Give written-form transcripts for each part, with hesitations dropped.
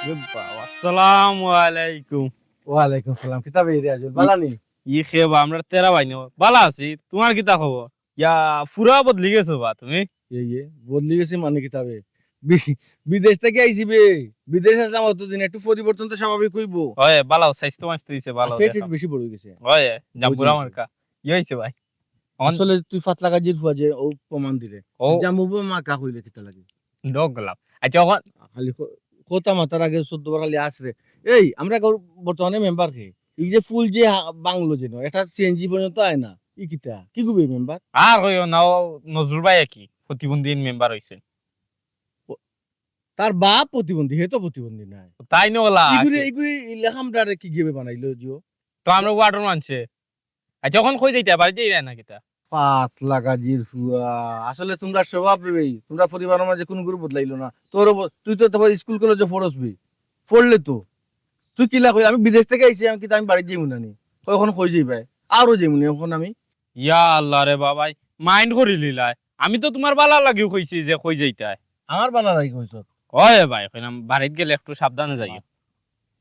আসসালামু আলাইকুম। ওয়ালাইকুম সালাম। কিতাবে রিয়াজুল বালানি? ই খেবা আমরা তেরা বাইন বালা আছি। তোমার কিতা খবর? ইয়া পুরা বদলি গেছো বা তুমি? এই বদলি গেছে মানে কিতাবে বিদেশ থেকে আইছি বে। বিদেশ আসলাম অতদিন, একটু পরিবর্তন তো স্বাভাবিক হইব। হয় বালাও স্বাস্থ্য মাস্ত হইছে বালাও পেট দেখা। বেশি বড় হয়ে গেছে। হয় জাম্বুরা বুঝে গেছি। মার্কা। ই হইছে ভাই। আসলে তুই ফাতলা গাজির ফুয়া যে ও প্রমাণ দিলে ও জামুব মা কা হইলে কিতা লাগে। ডগ গলাম। আচ্ছা এখন খালি কথা মাতার আগে ১৪ বার খালি আসরে। এই আমরা বর্তমানে মেম্বার কে এই যে ফুল যে বাংলো যেন এটা সিএনজি পর্যন্ত আয় না। ই কিতা কি কইবে মেম্বার? আর হইও নাও নজরুল ভাই কি প্রতিবন্ধী মেম্বার হইছে। তার বাপ প্রতিবন্ধী, হে তো প্রতিবন্ধী নাই। তাই নলা ইগুরি লেখামটারে কি গিয়ে বানাইলো জিও? তো আমরা ওয়ার্ডর মানছে। আচ্ছা এখন কই যাইতে বাড়ি যাই না কিতা? পাতলা গাজির ফুয়া, আসলে তোমরা স্বভাব রে, তোমরা পরিবারের মাঝে কোন গ্রুপ বদলাইলো না। তুই তো তোমার স্কুল কলেজে পড়সবি, পড়লে তো তুই কিলা কই আমি বিদেশ থেকে আইছি, আমি কি আমি বাড়ি যাইমু নানি? এখন কই যাইবে আরো যাইমু নি এখন আমি। ইয়া আল্লাহ রে বাবাই মাইন্ড করি লিলাই। আমি তো তোমার বালা লাগিও কইছি যে কই যাইতাই। আমার বানা লাগি কইছ ওই ভাই কইলাম বাড়িতে গেলে একটু সাবধানে যাইও।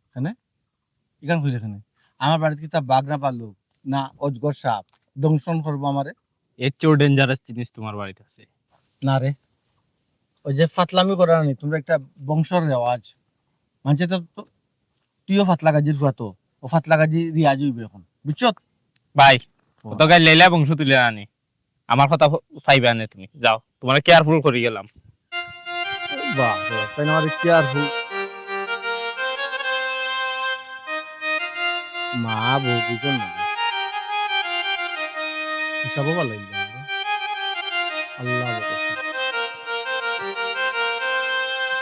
এখানে ইখান কইলে এখানে আমার বাড়িতে কি তা বাঘ না পারলো না অজগর সাপ দংশন করবো আমারে? এর চেয়েও ডেঞ্জারাস জিনিস তোমার বাড়িতে আছে। না রে, ওই যে ফাতলামি করা নি তোমরা একটা বংশর রেওয়াজ মানছে তো। তুইও ফাতলা গাজির ফুয়া তো, ও ফাতলা গাজি রিয়াজ হইবে এখন, বুঝছো? ভাই তো গাই লাইলা বংশ তুলে আনি। আমার কথা ফাইবে আনে তুমি যাও, তোমার কেয়ারফুল করে গেলাম। বাহ তাই না, আমাদের কেয়ারফুল মা বউ দুজন না হিসাবও ভালো লাগবে আমাদের। আল্লাহ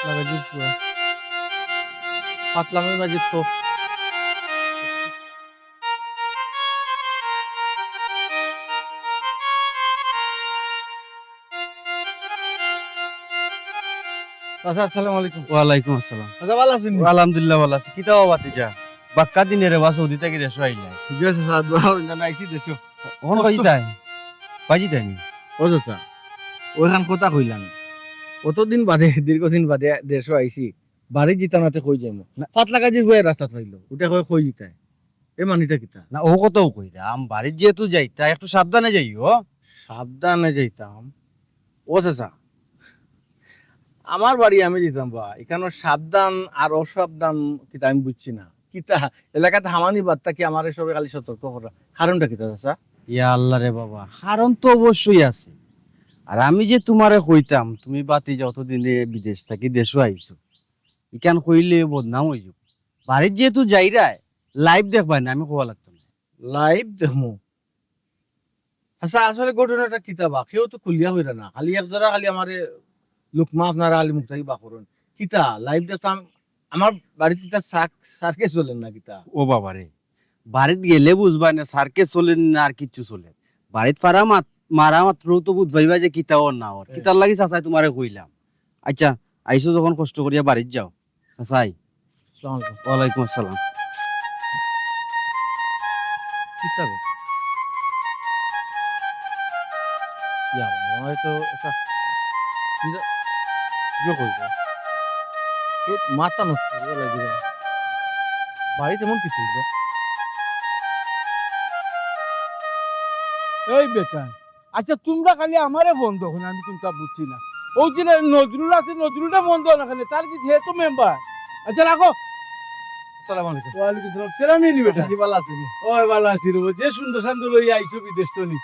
লাগাজির পুরা পাতলামে বাজিত তো। আচ্ছা আসসালামু আলাইকুম। ওয়ালাইকুম আসসালাম। আচ্ছা ভালো আছেন? আলহামদুলিল্লাহ ভালো আছি। কিতা বাতিজা বাক্কা দিনে রে বা সৌদি থেকে দেশ আইলা জি আছে স্যার, দোয়া জানাইছি দেশো। ওখানে কইতাই বাজি তাই ও স্যার ওইখান কথা কইলাম অতদিন বাদে দীর্ঘদিন বাদে দেশও আইছি, বাড়ি জিতানাতে কই যাইমু পাতলা গাজির বয়ে রাস্তা পাইলো ওটা কই জিতায় এ মানিটা কিতা? না ও কথাও কইরা আম বাড়ির যেহেতু যাইতা একটু সাবধানে যাইও। সাবধানে যাইতাম। ও চাচা আমার বাড়ি আমি যেতাম বা এখানে সাবধান আর অসাবধান কিতা আমি বুঝছি না। কিতা এলাকাতে হামানি বার্তা কি আমার সবে খালি সতর্ক করা কারণটা কিতা চাচা? ইয়া আল্লাহ রে বাবা, কারণ তো অবশ্যই আছে। আর আমি যে তোমারে কইতাম তুমি বাতি যাও তো দিনে বিদেশ থাকি দেশও আইছো, ইকান কইলে বদনাম হইব। বাড়ির যেহেতু যাইরায় লাইভ দেখবাই না, আমি কোয়া লাগতো না। লাইভ দেখমু? আচ্ছা আসলে ঘটনাটা কিতা বা কেউ তো খুলিয়া হইরা না, খালি একজোড়া খালি আমারে লুকমা আপনারা খালি মুক্তাই বা করুন। কিতা লাইভ দেখতাম আমার বাড়িতে কিতা সার্কেস চলেন না কিতা? ও বাবা রে, বাড়িতে গেলে বুঝবাই না সার্কেস চলে না আর কিচ্ছু চলে। বাড়িতে পারা মারা মাত্র তো বুঝবাইবা যে কিতা ওর না ওর কিতার লাগি চাচাই তোমারে কইলাম। আচ্ছা আইসো যখন কষ্ট করিয়া বাড়িতে যাও। চাচাই আসসালামু আলাইকুম। ওয়ালাইকুম আসসালাম। কিতা গো? ইয়া আমার তো একটা কিতা ইয়ে কইব তো মাথা নষ্ট হয়ে লাগে বাড়িতে এমন কিছু হইলো। এই বেটা, আচ্ছা তোমরা খালি আমারে বন্ধ এখন আমি তোমরা বুঝছি না। ওই যে নজরুল আছে নজরুলটা বন্ধ না খালি, তার কি যেহেতু মেম্বার। আচ্ছা রাখো। আসসালামু আলাইকুম। ওয়ালাইকুম সালাম। চেরা নিয়ে বেটা। জি ভালো আছেন? ওই ভালো আছি রে, যে সুন্দর সুন্দর লই আইছো বিদেশ তো নি।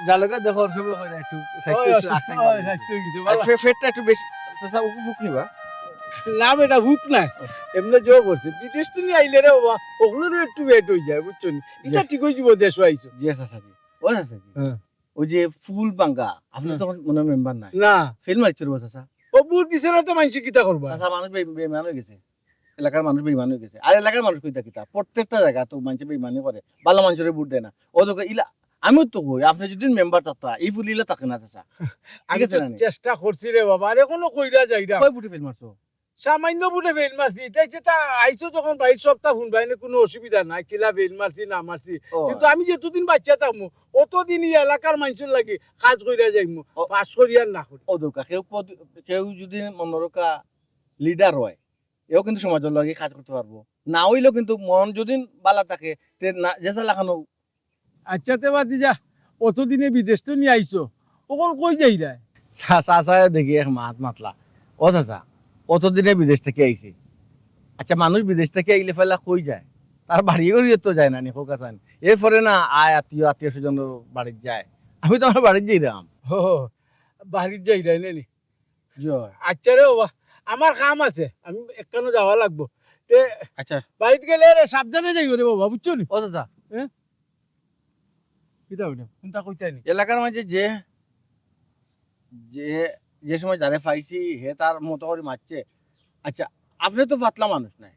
জালকা দেখো সবে কইরা একটু স্বাস্থ্য একটু আটকাই ভালো। স্বাস্থ্য হইছে আর ভালো। ফেটটা একটু বেশি চাচা বুক নিবা। না বেটা হুক না, এমনি জো করছে বিদেশ তো নিয়ে আইলে রে বাবা, ওগুলোরও একটু ওয়েট হয়ে যায় বুঝছো নি। এটা ঠিক হয়ে যাব দেশ আইছো। জি চাচা জি। ও চাচা জি। হ্যাঁ। ওই যে ফুল বাঙ্গা আপনি তো মনে মেম্বার নাই। না ফেল মারছিল চাচা। ও বুট দিছে না তো মানসি কিতা করবা। চাচা মানুষ বেইমান হয়ে গেছে। এলাকার মানুষ বেইমান হয়ে গেছে। আর এলাকার মানুষ কইতা কিতা প্রত্যেকটা জায়গা তো মানুষ বেইমানি করে। ভালো মানুষের ভোট দেয় না। ও তো ইলা আমিও তো কই আপনি যদি মেম্বার থাকতা এই ফুল ইলা থাকে না চাচা। আমি তো চেষ্টা করছি রে বাবা, আর এখনো কইরা যাই না। কয় বুটি ফেল মারছো? সামান্য বুটে বেল মারছি, তাই সেটা আইসো যখন বাইর সপ্তাহ ফোন বাইনে কোনো অসুবিধা নাই, কিলা বেল মারছি না মারছি। কিন্তু আমি যেতদিন বাচ্চা থাকবো অতদিন এই এলাকার মানুষের লাগি কাজ কইরা যাইমু, পাস করিয়া না করি। ও দোকা কেউ যদি মনোরকা লিডার হয় এও কিন্তু সমাজের লগে কাজ করতে পারবো। না হইলেও কিন্তু মন যদি বালা থাকে তে না জেসা লাখানো আচ্ছা তে বাদি যা, অতদিনে বিদেশ তো নিয়ে আইছো, ওখন কই যাই রা? চাচা দেখি এক মাত মাতলা, ও চাচা অতদিনে বিদেশ থেকে আইছি। আচ্ছা মানুষ বিদেশ থেকে আইলে ফেলা কই যায়, তার বাড়ি করিয়ে তো যায় না নি হোক আসান, এরপরে না আয় আত্মীয় আত্মীয় স্বজন বাড়ির যায়। আমি তো আমার বাড়ির যাইলাম। ও বাড়ির যাই রা নি? জয়। আচ্ছা রে বাবা, আমার কাম আছে, আমি একখানো যাওয়া লাগবো। তে আচ্ছা বাড়িতে গেলে রে সাবধানে যাইব রে বাবা, বুঝছো নি? ও চাচা কিতা হইলো কোনটা কইতাই নি? এলাকার মাঝে যে যে যে সময় যারে পাইছি হে তার মতো করে মারছে। আচ্ছা আপনি তো ফাতলা মানুষ নাই,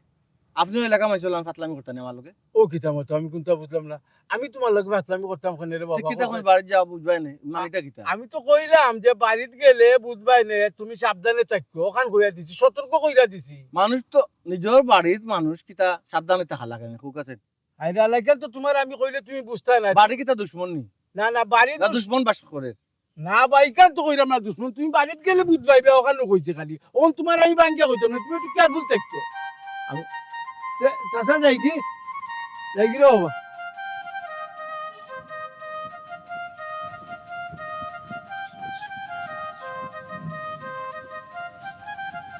আপনিও এলাকা মাঝে ফাতলামি করতেন আমার লোকে। ও কিতা মতো আমি কোনটা বুঝলাম না। আমি তোমার লগে বাতলামি করতাম খানে রে বাবা। কিতা এখন বাড়ি যাওয়া বুঝবাই না মানিটা কিতা। আমি তো কইলাম যে বাড়িতে গেলে বুঝবাই নে, তুমি সাবধানে থাকো, ওখান কইরা দিছি, সতর্ক কইরা দিছি। মানুষ তো নিজের বাড়ির মানুষ কিতা সাবধানে থাকা লাগে না খুব আছে। আইরা লাগেল তো তোমার আমি কইলে তুমি বুঝতাই না। বাড়ি কিতা দুশ্মন নি, না না বাড়ি না দুশ্মন বাস করে। না বাইকান তো কইরাম না দুশ্মন, তুমি বাড়িতে গেলে বুঝবাইবে, ওখানে কইছে খালি। ওখান তোমার আমি বাঙ্গিয়া কইতাম না, তুমি একটু কেয়ারফুল থাকতো। আমি চাচা যাই কি রে বাবা?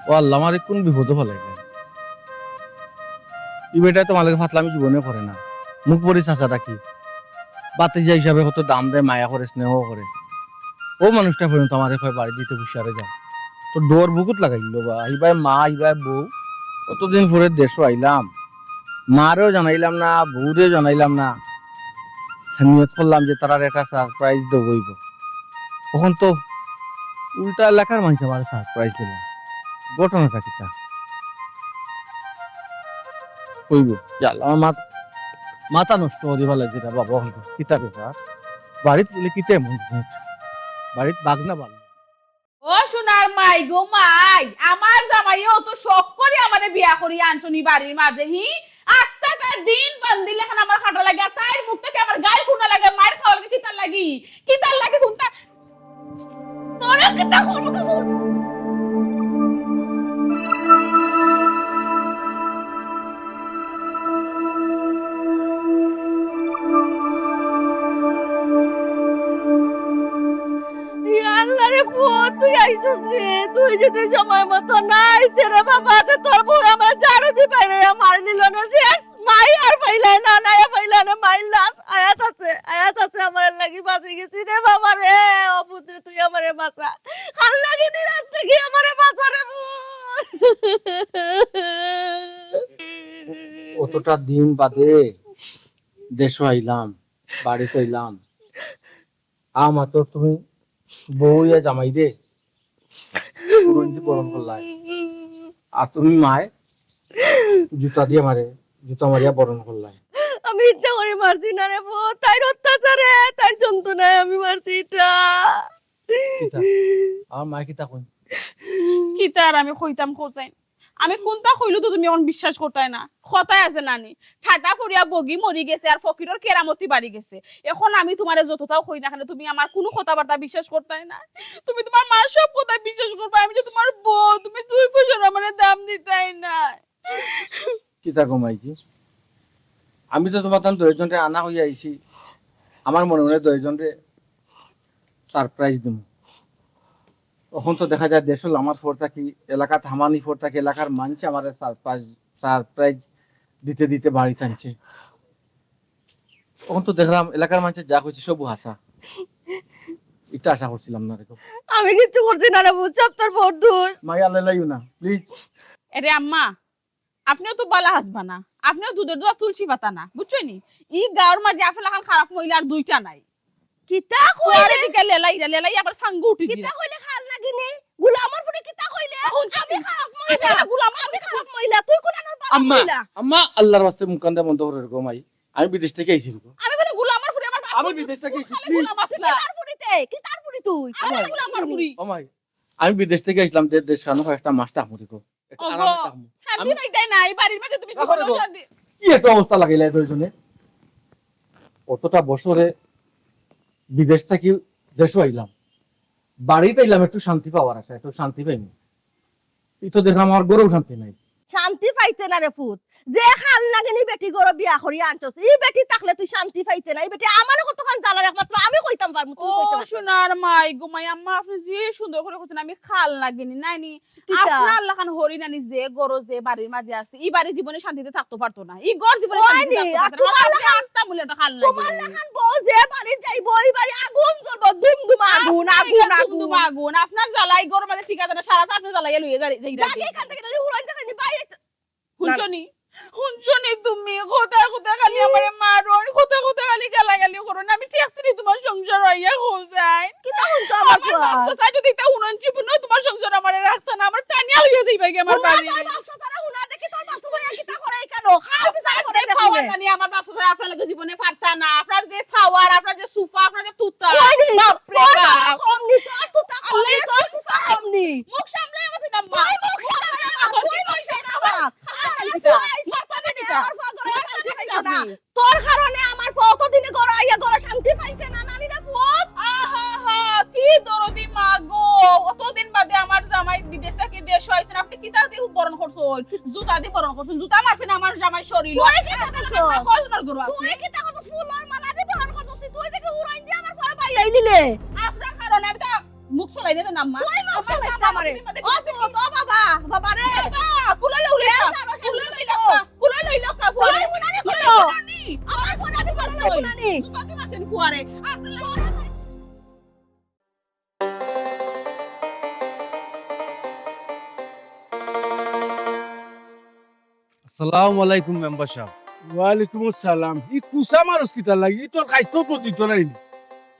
ও আল্লাহ আমার কোন বিপদে ফেলাই না। ই বেটা তো মালিক ফাতলামি জীবনে করে না, মুখ পরি চাচাটা কি বাতিজা হিসাবে কত দাম দেয়, মায়া করে স্নেহ করে। ও মানুষটা পর্যন্ত আমার এফাই বাড়ি দিতে বুসারে যায় তো ডোর বুকুত লাগাইল বা ইবাই মা ইবাই বউ। কতদিন পরে দেশও আইলাম, মারেও জানাইলাম না বউরেও জানাইলাম না। নিয়ত করলাম যে তারা একটা সারপ্রাইজ দেবইব, তখন তো উল্টা এলাকার মানুষ আমার সারপ্রাইজ দিলাম। ঘটনাটা কিতা কইব জাল আমার মাথা নষ্ট হয়ে ভালো যেটা বাবা কিতা ব্যাপার। বাড়িতে গেলে কিতে মন বাড়িতে বাগনা ভালো। ও সোনার মাই গো মাই, আমার জামাইও তো শখ করে আমারে বিয়া করি আনছনি বাড়ির মাঝে। আস্তাটা দিন বান্দিলে এখন আমার খাটা লাগে, আর তাইর মুখ থেকে আমার গায়ে খুনা লাগে, মায়ের খাওয়া লাগে, কিতার লাগে কোনটা তোরা কিতা করব কবুল। আল্লাহ রে পুত, তুই আইছস রে, তুই যদি সময় মতো নাই তেরে বাবা তে তোর বউ আমার ঝাড়ু দি পাইরে মার নিল না, শেষ মাই আর পাইলাই না, নাই পাইলা না, মাইলাস আয়াত আছে আমার লাগি বাঁচি গেছি রে বাবা রে। ও পুত্র তুই আমারে বাঁচা, খাল লাগি দি রাত থেকে আমারে বাঁচা রে অতটা দিন বাদে দেশও আইলাম, বাড়িতে আইলাম, আমার তো তুমি বউ ইয়া জামাই রে পুরঞ্জি বরণ করলাই, আর তুমি মায় জুতা দিয়ে মারে জুতা মারিয়া বরণ করলাই। আমি ইচ্ছা করে মারছি না রে পুত, তাই অত্যাচারে তাই যন্ত্রণায় আমি মারছি এটা। আমার মায় কিতা কই কিতা আর আমি কইতাম কোচাই, আমি কোনটা কইলো তো তুমি এখন বিশ্বাস করতাই না। কথায় আছে নানি, ঠাটা ফরিয়া বগি মরি গেছে আর ফকিরের কেরামতি বাড়ি গেছে। এখন আমি তোমারে যতটাও কই না কেন, তুমি আমার কোনো কথাবার্তা বিশ্বাস করতাই না। তুমি তোমার মার সব কথা বিশ্বাস করবে, আমি যে তোমার বউ, তুমি দুই পয়সার আমার দাম দিতাই না। কিতা কমাইছি আমি তো তোমার তাম দশজনরে আনা হইয়া আইছি, আমার মনে মনে দশজনরে সারপ্রাইজ দিব। তখন তো দেখা যায় দেশ আমার ফোর থাকি এলাকা থামানি ফোর থাকি এলাকার মানছে আমার সারপ্রাইজ দিতে দিতে বাড়ি টানছে। তখন তো দেখলাম এলাকার মানুষের যা হয়েছে সব হাসা, এটা আশা করছিলাম না। দেখো আমি কিচ্ছু করছি না রে বুঝ, সব তোর বড় দোষ। মাইয়া লাইও না প্লিজ। আরে আম্মা, আপনিও তো বালা হাসবা না, আপনিও দুধের দোয়া তুলসী পাতা না, বুঝছো নি? ই গাঁর মাঝে আপনি লাগান খারাপ মহিলা আর দুইটা নাই। কিতা কইলে দিকে লেলাই আবার সাঙ্গ উঠি দিলা। কিতা কইলে খাল লাগি নে গুলা আমার পুরি, কিতা কইলে আমি খারাপ মহিলা, গুলা আমি খারাপ মহিলা, তুই কোন আনার বাবা আম্মা মহিলা? আম্মা আল্লাহর ওয়াস্তে মুকান্দা বন্ধ করে রাখো মাই, আমি বিদেশ থেকে আইছি। আমি বলি গুলা আমার পুরি, আমার আমি বিদেশ থেকে আইছি প্লিজ। গুলা মাসলা তার পুরিতে, কি তার পুরি তুই? আমি গুলা আমার পুরি। ও মাই আমি বিদেশ থেকে আইছিলাম, দেশ কানো একটা মাছটা আমু দেখো একটু আরামে থাকমু। শান্তি নাই তাই না, এই বাড়ির মাঝে তুমি কি রাখো, করো রাখো। শান্তি? কি একটা অবস্থা লাগাইলে দুইজনে। অতটা বছরে বিদেশ থেকে দেশও আইলাম, বাড়িতে আইলাম একটু শান্তি পাওয়ার আছে, একটু শান্তি পাইনি। এই তো দেখলাম আমার গরেও শান্তি নাই। শান্তি পাইতে না রে ফুত যে খাল নাগিনি বেটি গরো বিয়া করি আনছস এই বেটি থাকলে তুই শান্তি পাইতে না এই বেটি আমারও কতক্ষণ জ্বালার একমাত্র আমি কইতাম পারমু তুই কইতে ও পারবি না। সোনার মাই গুমাই আম্মা আপনি যে সুন্দর করে কইছেন আমি খাল লাগেনি নাইনি কিতা? আপনার আল্লাহ খান হরি নানি যে গরো যে বাড়ির মাঝে আছে এই বাড়ি জীবনে শান্তিতে থাকতে পারতো না এই ঘর জীবনে হয়নি, শান্তিতে আর থাকতে পারতো তোমার না আস্তা মূল্য একটা খাল তোমার লাগে লাগান বউ যে বাড়ি যাইবো ওই বাড়ি আগুন জ্বলবো দুমদুম আগুন আগুন আগুন আগুন আপনার জ্বালাই গরো মানে ঠিক আছে না সারা রাত আপনি জ্বালাই লইয়ে যাই জাগে এখান থেকে তাহলে উড়াই দেখানি বাইরে শুনছনি শুনছনি তুমি কোথা কোথা খালি আমারে মারো কোথা কোথা খালি গালাগালি করো না আমি ট্যাক্সি তোমার সংসার হইয়া হোসাই কি তখন তো আমার আমার বাচ্চা চাই যদি তা উনঞ্চি পুনো তোমার সংসার আমারে রাখতা না আমার টানিয়া লইয়া যাইবা কি আমার বাড়ি বাচ্চা তারা হুনা দেখি তোর বাচ্চা ভাইয়া কি তা করে কেন খাও বিচার করে আপনার পাওয়ার দেখি নানি আমার বাচ্চা চাই আপনার লাগে জীবনে পারতা না আপনার যে পাওয়ার আপনার যে সুফা আপনার যে তুতা কইনি বাপরে বাপ। কমনি তোর তো তা কমনি তোর সুফা কমনি মুখ সামলে আমাদের না মা তুই মুখ সামলে আমার তুই মুখ সামলে আমার তোর কারণে আমার কতদিনে গড় আইয়া গড় শান্তি পাইছে না নানিরা পুত আহা কি দরদি মা গো অতদিন বাদে আমার জামাই বিদেশ থেকে দেশ হইছেন আপনি কিতা দিয়ে বরণ করছন জুতা দিয়ে বরণ করছন জুতা মারছেন আমার জামাই শরীর তুই কি তা করছ কলমার গরু আছে তুই কি তা করছ ফুলের মালা দিয়ে বরণ করছ তুই দেখে উড়াই দিয়ে আমার পরে বাইরে আইলিলে আপনার কারণে আমি তো মুখ চলাই দিতে না মা তুই মুখ চালাইছ আমারে ও পুত ও বাবা বাবা রে কুলালে উলে কুলালে লক্কা কুলালে লক্কা ফুলাই মুনানি কুলালে আমার ফোন আছে ফুলাই মুনানি কত মাসের ফুয়ারে আপনার আসসালামু আলাইকুম মেম্বার সাহেব। ওয়ালাইকুম আসসালাম ই কুসা মারস কিতা লাগি তোর খাইতো তো দিত নাই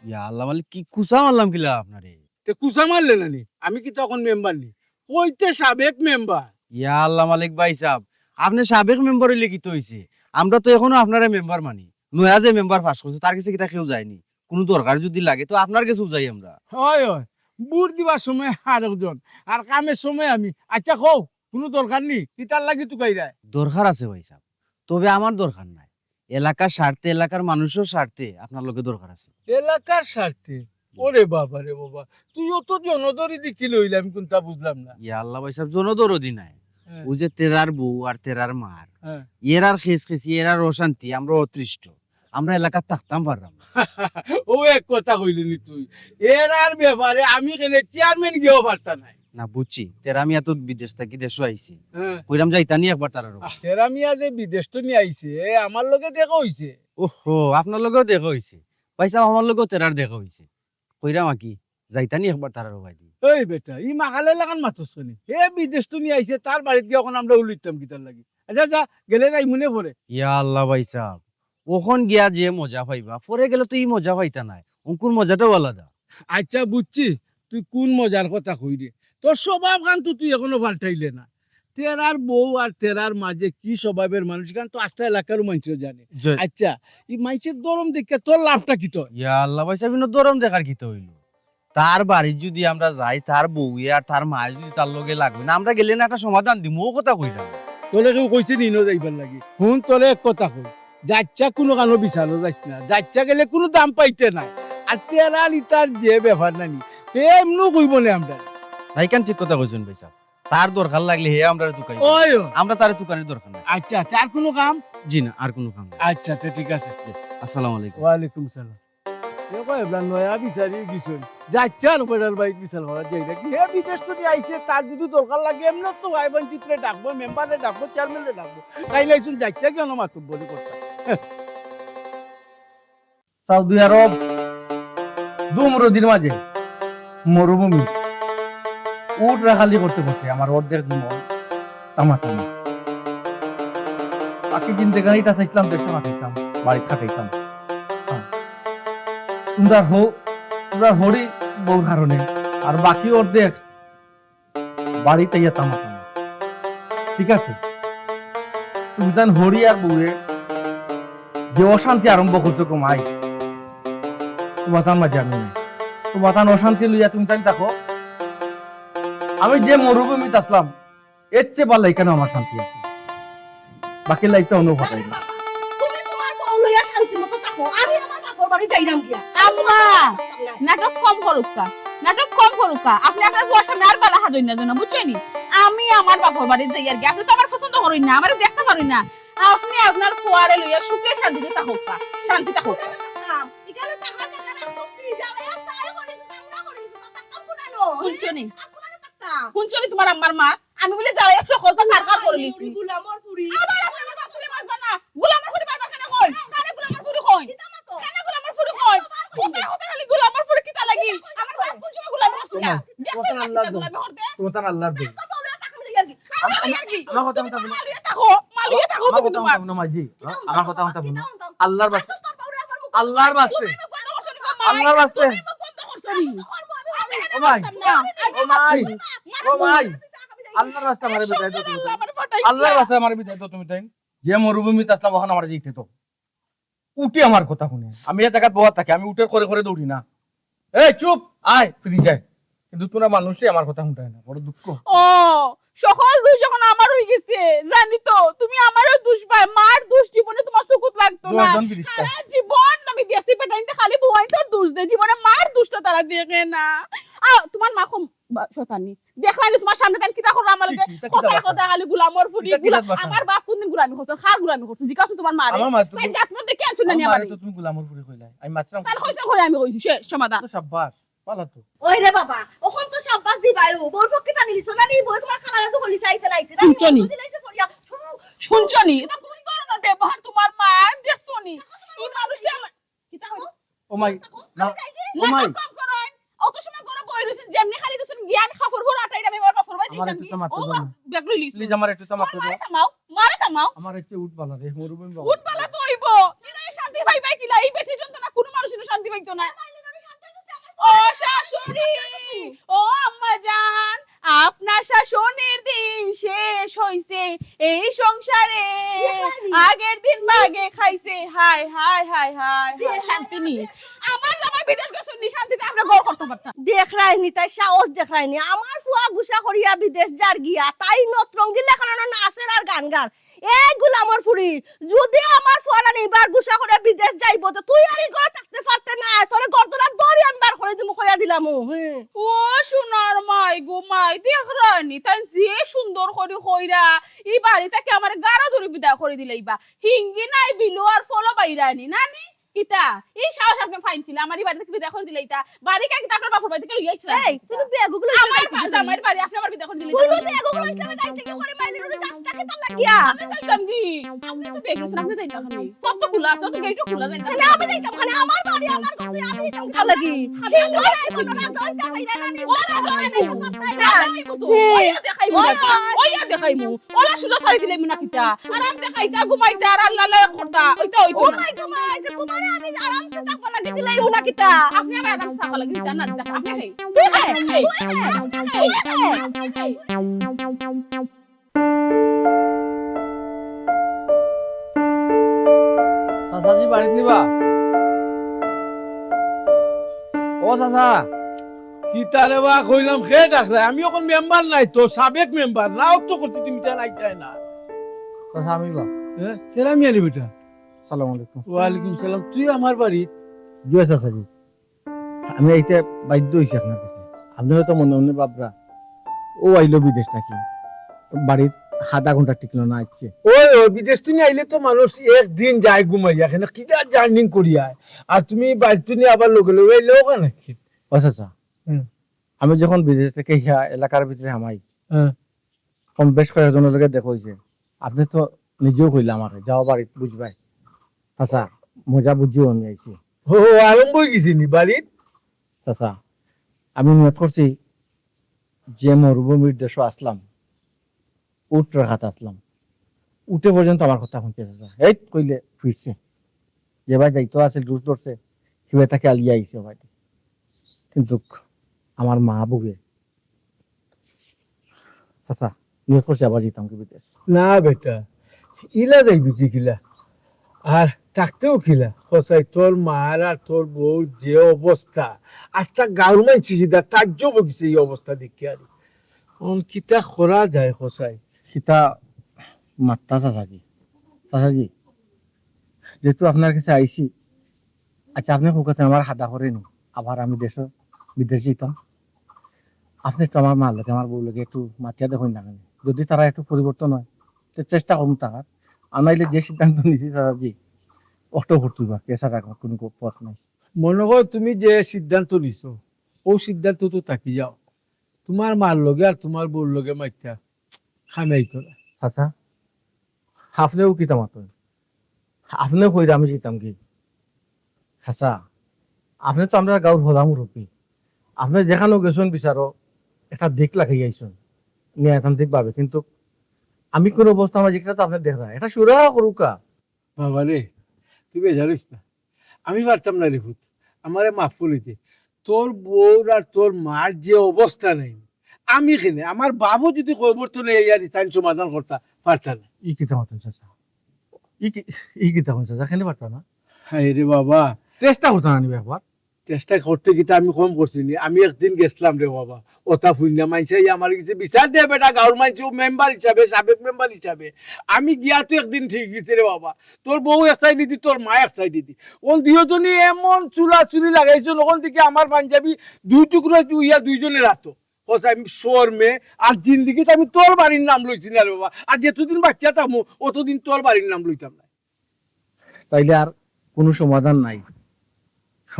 ইয়া আল্লাহ মালিক কি কুসা মারলাম কিলা আপনারে। তে কুসা মারলে নানি আমি কি তখন মেম্বার নি কইতে সাবেক মেম্বার ইয়া আল্লাহ মালিক ভাই সাহেব আপনি সাবেক মেম্বার হইলে কি তো হইছে আমরা তো এখনো আপনারা মেম্বার মানি নয়া যে মেম্বার পাস করছে তার কাছে কিটা কেউ যায়নি কোনো দরকার যদি লাগে তো আপনার কাছেও যাই আমরা। হয় হয় বুট দিবার সময় আর একজন আর কামের সময় আমি আচ্ছা কও কোনো দরকার নি কিতার লাগি তুকাইরা দরকার আছে ভাই সাহেব তবে আমার দরকার নাই এলাকার স্বার্থে এলাকার মানুষের স্বার্থে আপনার লোকে দরকার আছে। এলাকার স্বার্থে ওরে বাবা রে বাবা তুই অত জনদরি দেখি লইলে আমি কোনটা বুঝলাম না ইয়া আল্লাহ ভাই সাহেব জনদরদি নাই হ্যাঁ। ও যে তেরার বউ আর তেরার মার হ্যাঁ। এরার খেস খেসি এরার অশান্তি আমরা অতৃষ্ট আমরা এলাকার থাকতাম পারলাম না। ও এক কথা কইলি নি তুই এর আর ব্যাপারে আমি কেনে চেয়ারম্যান গিয়েও পারতা নাই না বুঝছি তেরা আমি এত বিদেশ থাকি দেশও আইছি হ্যাঁ কইরাম যাইতানি একবার তার হেরামিয়া যে বিদেশ তো নিয়ে আইছে আমার লগে দেখা হইছে ওহো আপনার লগেও দেখা হইছে ভাই সাহেব আমার লগেও তেরার দেখা হইছে কইরাম কি যাইতানি একবার তার ভাই দি। এই বেটা ই মাগালে লাগান মাতস নি এ বিদেশ তো নিয়ে আইছে তার বাড়িতে গিয়ে এখন আমরা উলিতাম কিতার লাগি আচ্ছা যা গেলে যাই মনে পড়ে ইয়া আল্লাহ ভাই সাহেব ওখন গিয়া যে মজা পাইবা পরে গেলে তো ই মজা পাইতা নাই অঙ্কুর মজাটাও আলাদা। আচ্ছা বুঝছি তুই কোন মজার কথা কই রে তোর স্বভাব গান তো তুই এখনো পাল্টাইলে না তেরার বউ আর তেরার মাঝে কি স্বভাবের মানুষ গান তো আস্তে এলাকার মানুষ জানে আচ্ছা এই মানুষের দরম দেখে তোর লাভটা কি তোর ইয়া আল্লাহ ভাই সাহেব দরম দেখার কি তো হইলো তার বাড়ি যদি আমরা যাই তার বউ আর তার মা যদি তার লগে লাগবে না আমরা গেলে না একটা সমাধান দিব ও কথা কইলাম। তোলে কেউ কইছে নিনো যাইবার লাগি হুন তোলে এক কথা কই যাচ্ছা কোনো কানো বিচারো যাইছ না যাচ্ছা গেলে কোনো দাম পাইতে নাই আর তেরা লিটার যে ব্যাপার নানি এমনও কইব না আমরা তাই কেন ঠিক কথা কইছেন ভাই সাহেব তার দরকার লাগলে হে আমরা তুকাই ওই আমরা তার তুকানের দরকার নাই। আচ্ছা তার কোনো কাম জি না আর কোনো কাম নাই। আচ্ছা তো ঠিক আছে আসসালামু আলাইকুম। ওয়ালাইকুম সালাম দেখো এবলা নয়া বিচারি গিছন যাচ্ছার বড়াল বাইক বিচার করা যাই না কি হে বিদেশ তো আইছে তার যদি দরকার লাগে এমনি তো ভাইবান চিত্রে ডাকবো মেম্বারে ডাকবো চেয়ারম্যানে ডাকবো তাই লাইছুন যাচ্ছা কেন মাতুব বলি করতে সৌদি আরব দুমরদির মাঝে মরুভূমি উট রাখালি করতে করতে আমার অর্ধেক জীবন তামাতামি বাকি জিন্দেগানিটা চাইছিলাম দেশে খাইতাম বাড়ি খাইতাম তোমরা হরি বউ কারণে আর বাকি অর্ধেক বাড়িতে ইয়া তামাতামি ঠিক আছে তুমি তান হরি আর বউয়ে যে অশান্তি আরম্ভ করছো কমাই তোমার তার মাঝে আমি নাই তোমার তার অশান্তি লইয়া তুমি তাই দেখো আমি যে মরুভূমিতে আসলাম এর চেয়ে ভালো এখানে আমার শান্তি আছে বাকি লাইফটা অন্য ঘটাই না তুমি তোমার বউ লইয়া শান্তি মতো থাকো আমি আমার বাপর বাড়ি যাইরাম গিয়া আম্মা নাটক কম করুকা নাটক কম করুকা আপনি আপনার বুয়ার সামনে আর বালা হাজই না জানা বুঝছেন আমি আমার বাপর বাড়ি যাই আর কি আপনি তো আমার পছন্দ করেন না আমার দেখতে পারেন না আপনি আপনার ফুয়ারে লইয়া সুখে শান্তিতে থাকুক শান্তি থাকুক এখানে টাকা টাকা রাখছিস জ্বালায়া সাই করে আমরা করে টাকা পুরানো শুনছনি টাকা শুনছনি তোমার আম্মার মা আমি বলে যাও 100 কত কারকার করে লিছি গুলামর পুরি আমার আপনার বাপসলে মারবা না গোলামের ফুরি মারবা কেন কই কানে গোলামের ফুরি কই কানে গোলামের ফুরি কই কোথায় কোথায় খালি গোলামের ফুরি কিটা লাগি আমার বাপ কোন সময় গোলাম করছিলা দেখছেন না গোলামে হরতে তোমার আল্লাহর দে আমার কথা বলো মালিয়ে থাকো আমার তুমি কথা তোমার বলো মাঝি আমার কথা বলো আল্লাহর বাস্তে আল্লাহর বাস্তে আল্লাহর বাস্তে ও ভাই ও ভাই ও ভাই আল্লাহর রাস্তা মারে বিদায় দাও তুমি আল্লাহর রাস্তা মারে বিদায় দাও তুমি তাই যে মরুভূমিতে আসলাম ওখানে আমার যেতে তো উঠে আমার কথা শুনে আমি এ জায়গায় বহা থাকি আমি উঠে করে করে দৌড়ি না এই চুপ আয় ফিরে যায় কিন্তু তোরা মানুষই আমার কথা শুনতে না বড় দুঃখ ও সকল দোষ যখন আমার হয়ে গেছে জানি তো তুমি আমারও দোষ পাই মার দোষ জীবনে তোমার চোখত লাগতো না দুজন ফিরিস্তা সারা জীবন আমি দিয়েছি বেটাইতে খালি বুয়াই তোর দোষ দে জীবনে মার দোষটা তারা দেখে না তোমার মা কম শতানি দেখলানি তোমার সামনে কেন কিতা করো আমার লগে কথা কথা খালি গোলামর ফুরি আমার বাপ কোনদিন গোলামি করতো খা গোলামি করতো জিজ্ঞাসা তোমার মা আমার মা তো তাই জাত মধ্যে কেন শুনে নি আমার তো তুমি গোলামর পুরি কইলাই আমি মাত্রাম তার কইছে করে আমি কইছি সে সমাধান তো সাব্বাস পালা তো ওই রে বাবা ওখন তো সাব্বাস দিবায়ু বই পক্ষে টানি লিছো না নি বই তোমার খালা তো হলি চাইতে নাইতে না শুনছনি? দিলাইছে করিয়া শুনছনি এটা তুমি করো না ব্যবহার তোমার মা দেখছনি এই মানুষটা কিতা করো ও মাই না ও মাই কম করেন অত সময় করে বই রইছেন যেমনি খালি দিছেন জ্ঞান খাফর ভর আটাই আমি বাবা ফরবাই আমার দিতাম একটু তো মারতে ও দাও না। বেগলই লিস প্লিজ আমার একটু তামাক দাও মারে থামাও আমার একটু উঠ পালা রে মরুভূমি বাবা উঠ পালা তো হইব কিনা এই শান্তি পাইবাই কিলা এই বেঠি জন্ত না কোনো মানুষের শান্তি পাইতো না ও শাশুড়ি ও আম্মা জান আপনার শাসনের দিন শেষ হইছে এই সংসারে আগের দিন বাগে খাইছে হায় হায় হায় হায় হায় শান্তি নি আমার জামাই বিদেশ গেছে নি শান্তিতে আমরা ঘর করতে পারতাম দেখ রাইনি তাই সাহস দেখ রাইনি আমার ফুয়া গুসা করিয়া বিদেশ যার গিয়া তাই নতরঙ্গি লেখানো নাচের আর গান গান এই গুলামর ফুরি যদি আমার ফুয়ারা নিবার গুসা করে বিদেশ যাইব তো তুই আর এই ঘরে থাকতে পারতে না তোরে গর্দনা দড়ি আনবার করে দিমু কইয়া দিলাম ও সোনার মাই গো মাই দেখ রানি তাই যে সুন্দর করে কইরা এই বাড়িটাকে আমার গাড়া ধরে বিদায় করে দিলাইবা হিঙ্গি নাই বিলো আর ফলো বাইরানি নানি কিতা এই সাহস আপনি ফাইন ছিল আমার এই বাড়ি থেকে বিদায় করে দিলাইতা বাড়ি কাকে তারপর বাপর বাড়ি থেকে লইয়া আইছিলেন এই তুই বেগুগুলো আমার জামাইয়ের বাড়ি আপনি আমার বিদায় করে তুই দিলাইতা বেগুগুলো ইসলামে দাই থেকে করে মাইলি রুই রাস্তাকে তো লাগিয়া আমি যাইতাম কি আপনি তো বেগুন আপনি যাইতাম খালি কত খোলা আছে তো গেটও খোলা যাইতাম মানে আমি যাইতাম মানে আমার বাড়ি আমার কাছে আমি যাইতাম ভাল লাগি সিঙ্গল আইবো না জয়টা কইরা নানি ওরা জয় নাই পাত্তাই না ওইয়া দেখাইমু ওলা সুজা ছাড়ি দিলাইমু না কিতা আরাম দেখাইতা ঘুমাইতা আর আল্লাহ লা করতা ওইটা ও হইতো না মাই গড মাই তোমারে আমি আরামসে থাকবা লাগি দিলাই উনা কিটা আপনি আমার আরাম থাকা লাগি জান্নাত দেখ আপনি খাই তুই হে চাচাজি বাড়িত নিবা ও চাচা কি তারে বা কইলাম খে ডাকলে আমি এখন মেম্বার নাই তো সাবেক মেম্বার নাও তো করতে তুমি তা নাই চাই না চাচা আমি বা তেরা মিয়ালি বেটা সালাম আলাইকুম ওয়ালাইকুম সালাম তুই আমার বাড়ি জয় চাচাজি আমি এইটা বাধ্য হইছি আপনার কাছে আপনি হয়তো মনে মনে বাবরা ও আইলো বিদেশ থাকি বাড়ির আধা ঘন্টা টিকলো না আসছে ওই বিদেশ তুমি আইলে তো মানুষ একদিন যায় ঘুমাই এখানে কি জার্নিং করি আয় আর তুমি বাড়ি তুমি আবার লোকে লোক এলেও কেন ও চাচা আমি যখন বিদেশ থেকে ইহা এলাকার ভিতরে হামাই কম বেশ কয়েকজনের লগে দেখা হয়েছে আপনি তো নিজেও কইলে আমার যাও বাড়িত বুঝবাই চাচা মজা বুঝিও আমি আইছি ও আরম্ভ হয়ে গেছি নি বাড়িত চাচা আমি মনে করছি যে মরুভূমির দেশে আসলাম উঠ রাখাতে আসলাম উঠে পর্যন্ত আমার কথা শুনতে চাচা এই কইলে ফিরছে যে ভাই যাইতো আছে দূর ধরছে সে তাকে আলিয়া আইছে ভাই কিন্তু আমার মা বুকে চাচা নিয়ে করছে আবার যেতাম কি বিদেশ না বেটা ইলা যাইবি কি কিলা আর থাকতেও কিলা খসাই তোর মার আর তোর বউ যে অবস্থা আস্তা গাঁর মানছি সিধা তাজ্জব হইছে এই অবস্থা দেখি আর কিতা করা যায় খসাই সীতা মাত্রা চাচাজি চাচাজি যেহেতু আপনার কাছে আইসি আচ্ছা আপনি কাছে আমার হাদা করেনি আবার আমি বিদেশ যেতাম আপনি একটু আমার মা লোকে আমার বউ লোকে একটু মাতিয়া দেখুন না কেন? যদি তারা একটু পরিবর্তন হয় তো চেষ্টা করুন তাহার। আমাইলে যে সিদ্ধান্ত নিছি চাচাজি অটো করতে বা কেসা রাখার কোনো পথ নাই। মনে কর তুমি যে সিদ্ধান্ত নিছো ও সিদ্ধান্ত তো থাকি যাও, তোমার মার লগে আর তোমার বউর লগে মাইতা খানাই তোলা। আচ্ছা আপনিও কিতা মাতেন, আপনিও কইরা আমি যেতাম কি? আচ্ছা আপনি তো আমরা গাঁর ভোলা মুরব্বী, আপনি যেখানেও গেছেন বিচারো একটা দিক লাগাই আইসন ন্যায়তান্ত্রিক ভাবে, কিন্তু আমি কোন অবস্থা আমার যেটা তো আপনি দেখ না, এটা সুরা করুকা। বাবা রে তুই বেজারিস না, আমি পারতাম না রে ভূত, আমারে মাফ করিতে। তোর বউর আর তোর মার যে অবস্থা নেই, আমি কেনে আমার বাবু যদি পরিবর্তনে ইয়ার ইসান সমাধান করতা পারতা না। ই কিতা মাতেন চাচা, ই কিতা মাতেন চাচা, কেন পারতা না? হ্যাঁ রে বাবা, চেষ্টা করতে না নিবে একবার। চেষ্টা করতে গিয়ে আমি কম করছি নি। আমি একদিন গেছিলাম রে বাবা, ওটা ফুইনা মানছে আমার কিছু বিচার দে বেটা, গাঁর মানছে মেম্বার হিসাবে, সাবেক মেম্বার হিসাবে। আমি গিয়া তো একদিন ঠিক গেছে রে বাবা, তোর বউ এক সাইড দিদি, তোর মা এক সাইড দিদি, ওন দুজনই এমন চুলা চুরি লাগাইছো, ওখান থেকে আমার পাঞ্জাবি দুই টুকরো ইয়া দুইজনে রাতো আমি শোর মেয়ে। আর জিন্দিগিতে আমি তোর বাড়ির নাম লইছি না রে বাবা, আর যেতদিন বাচ্চা থামো অতদিন তোর বাড়ির নাম লইতাম না। তাইলে আর কোনো সমাধান নাই,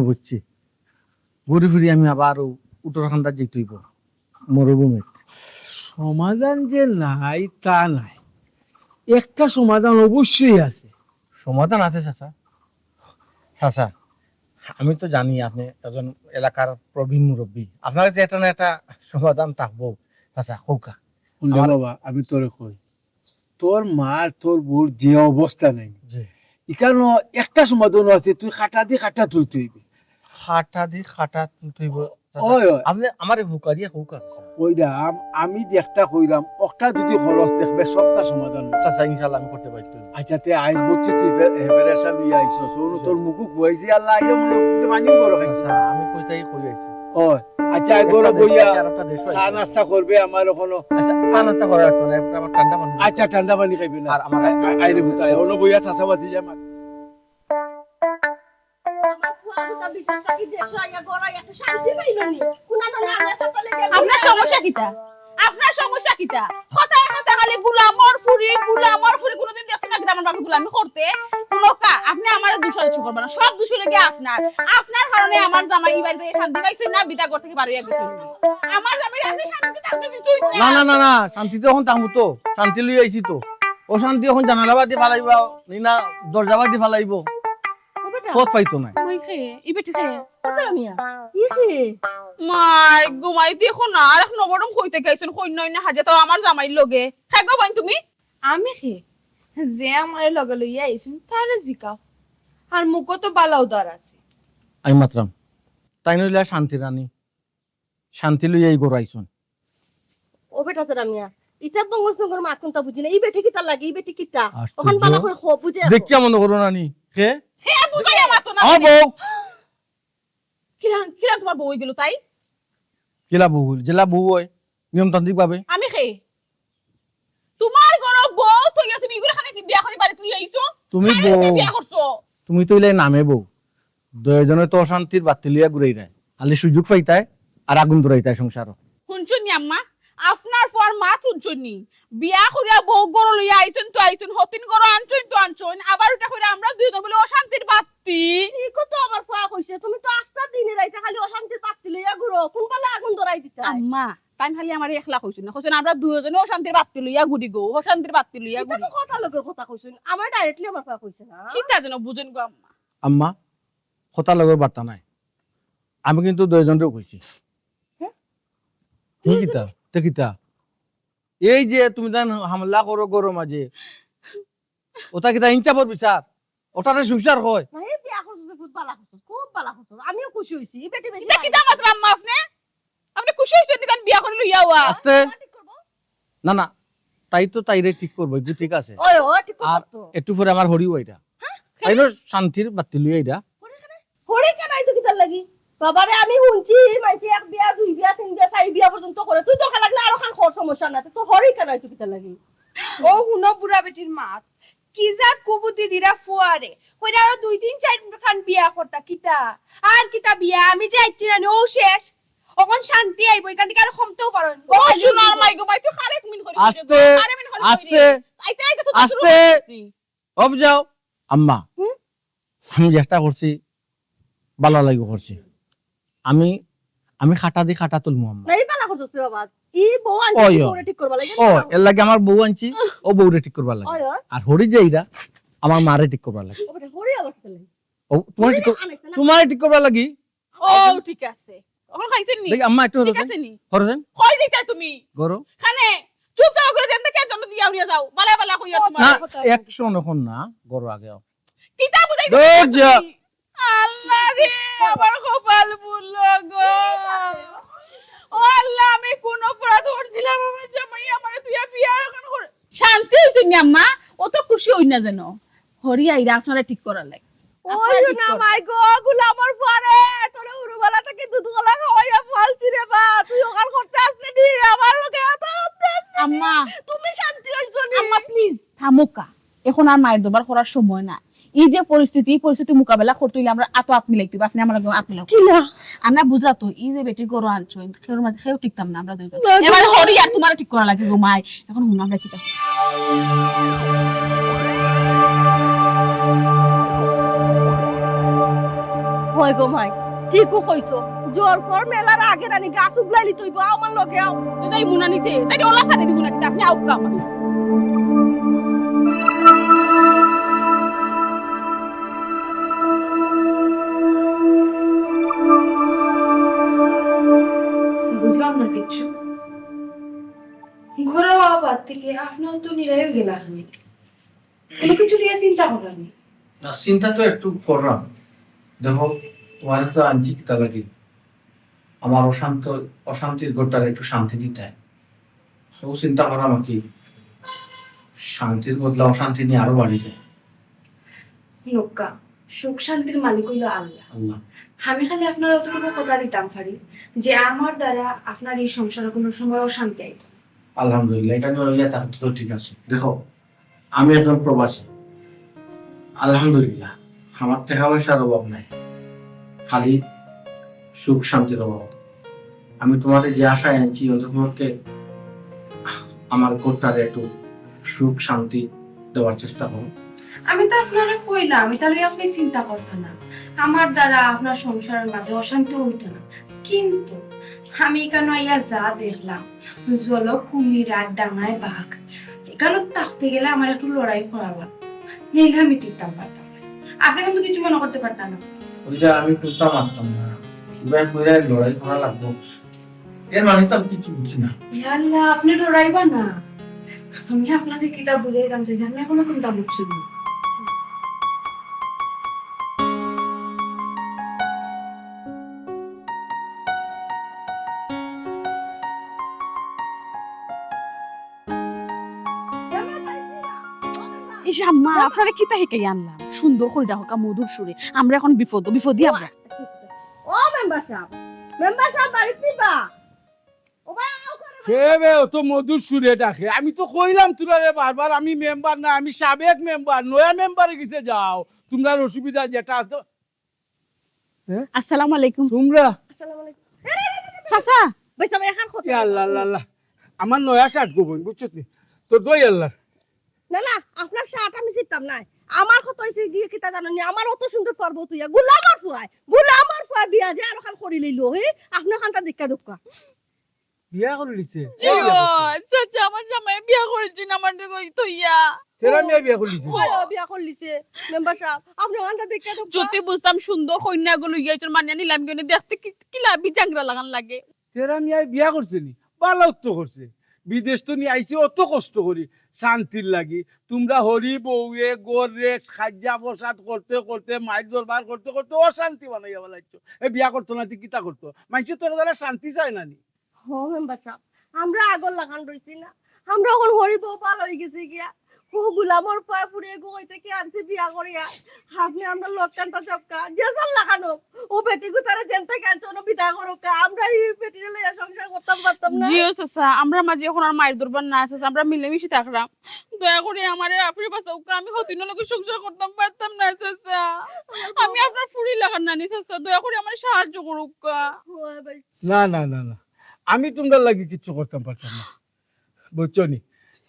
বুঝছি। ঘুরে ফিরি আমি আবার উত্তরাখণ্ডা যেতেইব মরুভূমি। সমাধান যে নাই তা নাই, একটা সমাধান অবশ্যই আছে। সমাধান আছে চাচা। চাচা আমি তো জানি আপনি একজন এলাকার প্রবীণ মুরব্বী, আপনার কাছে একটা না একটা সমাধান থাকবো। চাচা কৌকা বাবা আমি তোরে কই, তোর মার তোর বউর যে অবস্থা নাই, এখানে একটা সমাধান আছে, তুই খাটা দি খাটা তুই তুইবি। খাটা দি খাটা তুইব ওই ওই আপনি আমার ভুকারিয়া কৌকা কইরাম, আমি যে একটা কইরাম একটা যদি খরচ দেখবে সবটা সমাধান হবে। চাচা ইনশাল্লাহ আমি করতে পারি। আচ্ছা তে আই বলছি তুই হেবেরেশা নিয়ে আইছো, সোনো তোর মুখু কইছি আল্লাহ আইয়া মনে করতে মানিও বড় খাইছে। চাচা আমি কইতাই কই আইছি। ওই আচ্ছা আই বড় বইয়া চা নাস্তা করবে আমার ওখানে। আচ্ছা চা নাস্তা করার পরে আমার ঠান্ডা পানি। আচ্ছা ঠান্ডা পানি খাইবে না আর আমার আইরে বুতাই ওনো বইয়া চাচা বাতি যায় আমার। আপনার সমস্যা কিটা? আপনার সমস্যা কিটা? কথায় কথা খালি গুলামর ফুরি কোনোদিন দেখছ না কিটা আমার বাবা গুলামি করতে? কোনকা আপনি আমারে দোষারোপ করবেন না, সব দোষ লাগে আপনার কারণে আমার জামাই এই বাড়িতে শান্তি পাইছে না, বিটা ঘর থেকে বাড়ি গেছে। আমার জামাই আপনি শান্তিতে থাকতে দিছুই না না না না শান্তিতে এখন থাকবো তো, শান্তি লই আইছি তো। অশান্তি এখন জানালা বাদি ফালাইবা না দরজা বাদি ফালাইব, পথ পাইতো না। মাই ঘুমাইতে এখন আর এক নবরম কইতে গাইছেন কই নয় না হাজে তো আমার জামাইর লগে থাকবো বাইন তুমি। আমি খে যে আমার লগে লইয়া আইছুন তাহলে জিকাও, আর মুখও তো বালা উদার আছে। আমি মাত্রাম তাই নইলে শান্তি রানী, শান্তি লই এই গড়াইছুন। ও বেটা তোরা মিয়া ইতা বঙ্গর সঙ্গর মাত কোনটা বুঝি না, এই বেটি কিতা লাগে, এই বেটি কিতা ওখান বালা করে খো বুঝে দেখিয়া মনে করো নানি কে হে বুঝাইয়া মাতো না। ও বউ কিরা কিরা তোমার বই গেল তাই? কিলা বহুল জেলা বউ হয় নিয়মতান্ত্রিক ভাবে। আমি খে তোমার ঘর বউ তুই তুমি ইগুলা খানে কি বিয়া করি বাড়ি তুই আইছো? তুমি খালি বউ, বিয়া করছো তুমি তো ইলাই নামে বউ, দুইজনে তো অশান্তির বাতি লিয়া ঘুরাই রায়, খালি সুযোগ পাইতায় আর আগুন ধরাইতায় সংসার। শুনছনি আম্মা আপনার পর মা শুনছনি বিয়া করিয়া বউ গরু লইয়া আইছুন তো আইছুন হতিন গরু আনছুন তো আনছুন, আবার ওটা কইরা আমরা দুই জন বলে অশান্তির বাতি। ঠিকও তো আমার ফুয়া কইছে, তুমি তো আস্তা দিনে রাইতে খালি অশান্তির পাত্তি লইয়া ঘুরো, কোন পালা আগুন ধরাই দিতা। আম্মা তাই খালি আমার একলা কইছুন না, কইছুন আমরা দুইজনে অশান্তির বাতি লইয়া ঘুরি গো, অশান্তির বাতি লইয়া এটা ঘুরি। তো কথা লোকের কথা কইছুন, আমার ডাইরেক্টলি আমার ফুয়া কইছে না। চিন্তা যেন বুঝেন গো আম্মা। আম্মা কথা লগর বার্তা নাই, আমি কিন্তু দুইজনরেও কইছি। কি কিতা তে কিতা এই যে তুমি জান হামলা করো গরো মাঝে, ওটা কিতা ইনচাপর বিচার, ওটারে সংসার হয়। না এই বিয়া করছিস খুব বালা করছিস, খুব বালা করছিস, আমিও খুশি হইছি। এই বেটি বেশি এটা কি দামাত আম্মা আপনি? আপনি খুশি হইছেন নিদান বিয়া করে লইয়া ওয়া? আস্তে না না তাই তো তাইরে ঠিক করবো, একটু ঠিক আছে। ওই ও ঠিক আর করতো একটু পরে আমার হরিও এটা তাই না শান্তির বাতি লইয়া এটা। হরে কেন আইতো কিতার লাগি? বাবারে আমি শুনছি মাইছে এক বিয়া দুই বিয়া তিন বিয়া চার বিয়া পর্যন্ত করে, তুই দরকার লাগলে আরো খান খর সমস্যা না, তো হরে কেন আইতো কিতার লাগি? ও হুনো বুড়া বেটির মাত কি যা কবু দিদিরা ফুয়ারে কইরা আরো 2 3 4 খান বিয়া করতা কিতা আর কিতা বিয়া আমি যে আইছি না ও শেষ কখন শান্তি আইব এখান থেকে আর কমতেও পারো ও সোনার মাই গো ভাই তুই খারে এক মিনিট করে আস্তে, আস্তে, আইতে আইতে তো আস্তে। অফ যাও আম্মা আমি চেষ্টা করছি ভালো লাগবে করছি আমি আমি খাটা দি খাটা তুলমু আম্মা নাই পালা করছস রে বাবা ই বউ আনছি ওই, বউরে ঠিক করবা লাগে ও এর লাগে আমার বউ আনছি ও বউরে ঠিক করবার লাগে ওই আর হরি যাইরা আমার মারে ঠিক করবার লাগে ওটা হরি আবার চলে ও তোমার ঠিক আনাইছ না তোমারে ঠিক করবার লাগি ও ঠিক আছে ওখানে খাইছেন নি দেখি আম্মা একটু ঠিক হরছেন আছে নি হরছেন কই দিতা তুমি গরো খানে চুপ যাও করে দেন কে জন্য দিয়া উড়িয়া যাও বালা বালা কইয়া না তোমার এক শোন এখন না গরো আগে আও। কিতা বুঝাই দেখ যা। আল্লাহ রে আমার কপাল বুললো গো ও আল্লাহ আমি কোন অপরাধ করছিলাম আমার জামাই আমার তুই বিয়া এখন করে শান্তি হইছে নি আম্মা ও তো খুশি হই না যেন হরি আইরা আপনারা ঠিক করার লাগে ওই না মাই গো গুলা আমার পরে তোরে উরুবালা থেকে দুধগলা খাওয়াইয়া ফালছি রে বা তুই ওখান করতে আসলে দি আমার লগে এত আম্মা তুমি শান্তি হইছো নি আম্মা প্লিজ থামোকা এখন আর মায়ের দরবার করার সময় না এই যে পরিস্থিতি মোকাবেলা করতে হইলে আমরা আত আত মিলাইতে হবে আপনি আমার লগে আত মিলাও কি না আমরা বুঝরা তো এই যে বেটি গরু আনছো খেউর মাঝে খেউ টিকতাম না আমরা দুইজন এবার হরি আর তোমারও ঠিক করা লাগে গো মাই এখন হুনা আমরা কিটা হয় গো মাই ঠিকও কইছো জোর ফর মেলার আগে রানি গাছ উগলাইলি তুই বা আমার লগে আও তাই মুনা নিতে তাই ওলা সারে দিব না আপনি আউকা আমার বুঝলাম না কিচ্ছু ঘরে বাবা থেকে আপনার তো নিরাই গেলা আমি কোনো কিছু নিয়ে চিন্তা করেনি না চিন্তা তো একটু করলাম দেখো তোমার তো আনছি কিতা লাগি আমার অশান্তির ঘরটার একটু শান্তি দিতে হয় ও চিন্তা করা নাকি শান্তির বদলে অশান্তি নিয়ে আরো বাড়ি যায় লোকা সুখ শান্তির মালিক হইল আল্লাহ আল্লাহ আমি খালি আপনার অতটুকু কথা দিতাম পারি যে আমার দ্বারা আপনার এই সংসারে কোনো সময় অশান্তি আইত না। আলহামদুলিল্লাহ এটা নিয়ে হয়ে তার তো ঠিক আছে দেখো আমি একজন প্রবাসী আলহামদুলিল্লাহ আমার টাকা পয়সার অভাব নাই খালি সুখ শান্তির অভাব আমি তোমাদের যে আশায় আনছি তোমাকে আমার ঘরটার একটু সুখ শান্তি দেওয়ার চেষ্টা করো আমি তো আপনারা কইলাম আমি তাহলে আপনি চিন্তা করতেন না আমার দ্বারা আপনার সংসারের মাঝে অশান্তি হইতো না কিন্তু আমি এখানে আইয়া যা দেখলাম জল কুমির আর ডাঙায় বাঘ এখানে থাকতে গেলে আমার একটু লড়াই করা লাগতো নিলে আমি টিকতাম পারতাম না আপনি কিন্তু কিছু মনে করতে পারতাম না ওইটা আমি কুত্তা মারতাম না কিভাবে করে লড়াই করা লাগবো এর মানে তো আমি কিছু বুঝি না ইয়াল্লাহ আপনি লড়াইবা না আমি আপনাকে কিতাব বুঝাইতাম যে আমি এখনো কোনটা বুঝছি না ইস আম্মা আপনারা কিতা হেকাই আনলাম সুন্দর কইরা হকা মধুর সুরে আমরা এখন বিপদই আমরা ও মেম্বার সাহেব বাড়িতে নিবা ও ভাই আও করে সেবে ও তো মধুর সুরে ডাকে আমি তো কইলাম তোরা বারবার আমি মেম্বার না আমি সাবেক মেম্বার নয়া মেম্বারে গেছে যাও তোমরা অসুবিধা যেটা আছে আসসালামু আলাইকুম তোমরা আসসালামু আলাইকুম চাচা বাইসা ভাই এখন কথা আল্লাহ আল্লাহ আল্লাহ আমার নয়া শার্ট গোবন বুঝছো নি তো দই আল্লাহ না না আপনার শার্ট আমি চিনতাম না আমার কত হইছে গিয়ে কিতা জানো নি আমার অত সুন্দর পর্ব তুই গুলামার ফুয়াই বিয়া যে আর খান করি লইলো হে আপনার খানটা দেখা দক্কা বিয়া করে দিছে চাচা আমার জামাই বিয়া করেছেন আমার দেখো তইয়া তেরা মেয়ে বিয়া করে দিছে ও বিয়া করলিছে মেম্বার সাহেব আপনি খানটা দেখা দক্কা যদি বুঝতাম সুন্দর কন্যা গুলো ইয়েছেন মানিয়া নিলাম কেন দেখতে কিলা বিচাংরা লাগান লাগে তেরা মেয়ে বিয়া করছে নি ভালো তো করছে বিদেশ তো নিয়ে আইছে অত কষ্ট করি শান্তির লাগি তোমরা হরি বউয়ে গড়ে খাজ্জা প্রসাদ করতে করতে মাইর দরবার করতে করতে অশান্তি বানাইয়া বলাইছো এ বিয়া করতো না তুই কিতা করতো মানুষের তো যারা শান্তি চায় না নি ও মেম্বার সাহেব আমরা আগর লাগান রইছি না আমরা এখন হরি বউ পাল হয়ে গেছি গিয়া ও গুলামর পা পুড়ে গোইতে কি আনছে বিয়া করিয়া আপনি আমরা লোকটানটা চপকা জেসাল লাগানো ও বেটি গুতারে জেন থেকে আনছো বিদায় করুক আমরা এই বেটি লইয়া সংসার করতাম পারতাম না জিও চাচা আমরা মাঝে এখন আর মায়ের দরবার না চাচা আমরা মিলেমিশে থাকলাম দয়া করে আমারে আপনি বাঁচাউকা আমি হতিন লোকে সংসার করতাম পারতাম না চাচা আমি আপনার ফুরি লাগান নানি চাচা দয়া করে আমার সাহায্য করুক ওই ভাই না না না না আমি তোমরা লাগি কিচ্ছু করতাম পারতাম না বুঝছো নি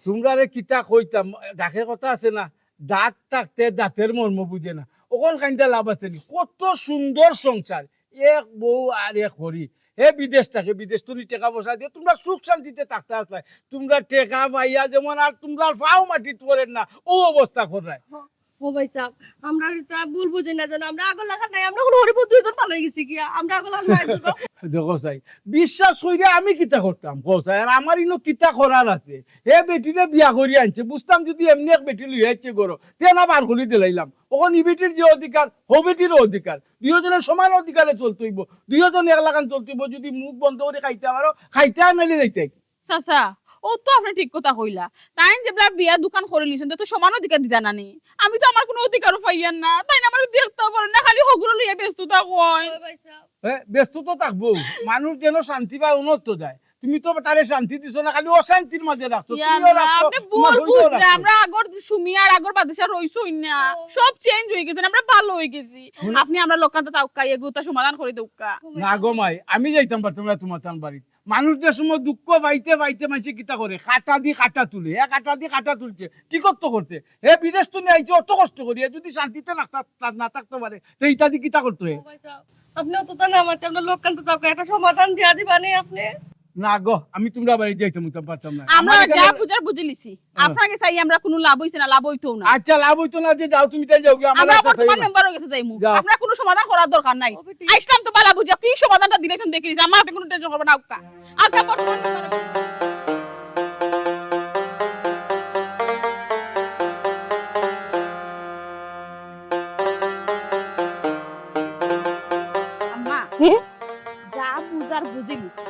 তোমরা রে কিতা কইতাম ডাকের কথা আছে না দাঁত থাকতে দাঁতের মর্ম বুঝে না ওখান কাইন্দা লাভ আছে নি কত সুন্দর সংসার এক বউ আর এক হরি হে বিদেশ থাকে বিদেশ তুমি টাকা পয়সা দিয়ে তোমরা সুখ শান্তিতে থাকতে আসলে তোমরা টেকা পাইয়া যেমন আর তোমরা ফাও মাটি করেন না ও অবস্থা করায় ও ভাই সাহেব আমরা এটা ভুল বুঝি না জানো আমরা আগল লাগা নাই আমরা কোনো হরিপুর দুইজন ভালো হয়ে গেছি কি আমরা আগল লাগা নাই দেখো চাই বিশ্বাস কইরে আমি কিতা করতাম কোসাই আর আমার ইনো কিতা করার আছে হে বেটিরে বিয়া করি আনছে বুঝতাম যদি এমনি এক বেটি লই আইছে গরো তে না বার করি দিলাইলাম ওখন ই বেটির যে অধিকার ও বেটির অধিকার দুইজনের সমান অধিকারে চলতে হইব দুইজন এক লাগান চলতে হইব যদি মুখ বন্ধ করে খাইতে পারো খাইতে মেলে যাইতে চাচা ও তো আপনি ঠিক কথা কইলা তাই যেবলা বিয়া দোকান করে লিছেন তো সমান অধিকার দিতা নানি আমি তো আমার কোনো অধিকারও পাইয়ান না তাই না আমার দেখতে পারে না খালি হগুলো লইয়া ব্যস্ত থাকোয় ভাই সাহেব ব্যস্ত তো থাকবো মানুষ যেন শান্তি পায় উন্নত যায় তুমি তো তারে শান্তি দিছো না খালি অশান্তির মাঝে রাখছো তুমিও রাখছো আপনি তোমার ভুল হইতেও বুঝলে রাখছো। আমরা আগর সুমি আর আগর বাদেশা রইছই না সব চেঞ্জ হয়ে গেছে আমরা ভালো হয়ে গেছি আপনি আমরা লোকান্ত তাউকা এগুতা সমাধান করে দেউকা না গো মাই আমি যাইতাম পারতাম না তোমার তান বাড়িতে মানুষ যে সময় দুঃখ পাইতে পাইতে মানুষ কিতা করে কাটা দি কাটা তুলে কাটা দি কাটা তুলছে টিকট তো করতে হে বিদেশ তুমি আইছে অত কষ্ট করি যদি শান্তিতে না থাকতে পারে তো ইটা দি কিতা করতে হয়? ও ভাই সাহেব আপনি তো তা না আমাতে আমরা লোককান্ত তাকে একটা সমাধান দিয়া দিবানি আপনি না গো আমি তোমরা বাড়ি যাইতাম পারতাম না আমরা আমার যা এখানে- বুঝার বুঝে লিছি আপনাকে চাই আমরা কোনো লাভ হইছে না লাভ হইতো না আচ্ছা লাভ হইতো না যে যাও তুমি তাই যাও গিয়ে আমার আমরা সাথে বর্তমান মেম্বার হয়ে গেছে যাইমু যাও। আপনার কোনো সমাধান করার দরকার নাই ও বেটি আইসলাম তো বালা বুঝা কি সমাধানটা দিলেছেন দেখে নিছি আমার আপনি কোনো টেনশন করবেন না উক্কা আচ্ছা বর্তমান member হয়ে গেছে। আম্মা হুম? যা বুঝার বুঝে লিছি